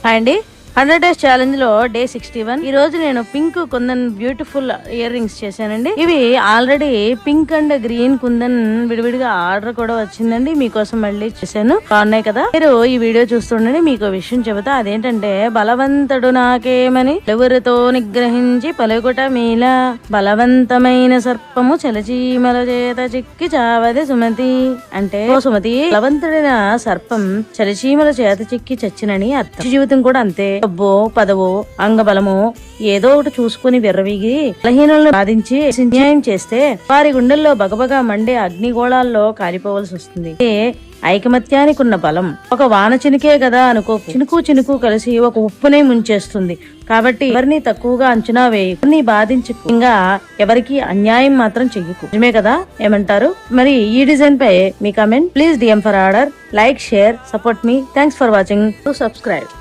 Hi అండి. 100 days challenge లో day 61. ఈ రోజు నేను pink kundan beautiful ear rings చేశానండి. ఇవి already pink and green kundan విడివిడిగా ఆర్డర్ కూడా వచ్చిందండి. మీకోసం మళ్ళీ చేశాను. బాగున్నాయి కదా. మీరు ఈ వీడియో చూస్తుండండి. మీకు విషయం చెబుతా. అదేంటంటే బలవంతుడు నాకేమని ఎవరితో నిగ్రహించి పలుకుట మీల బలవంతమైన సర్పము చలచీమల చేత చిక్కి చావది సుమతి. అంటే ఓ సుమతి, బలవంతుడైన సర్పం చలచీమల చేత చిక్కి చచ్చినని అర్థం. జీవితం కూడా అంతే. డబ్బో పదవో అంగబలమో ఏదో ఒకటి చూసుకుని విర్రవీగి బలహీనులను బాధించి న్యాయం చేస్తే వారి గుండెల్లో బగబగా మండే అగ్నిగోళాల్లో కాలిపోవలసి వస్తుంది. ఐకమత్యానికి ఉన్న బలం ఒక వాన చినుకే కదా అనుకో. చినుకు చినుకు కలిసి ఒక ఉప్పునే ముంచేస్తుంది. కాబట్టి ఎవరిని తక్కువగా అంచనా వేయి, ఎవరిని బాధించకు, ఇంకా ఎవరికి అన్యాయం మాత్రం చెయ్యకు. నిజమే కదా? ఏమంటారు? మరి ఈ డిజైన్ పై మీ comment please DM for order. Like, share, support me. Thanks for watching. To subscribe.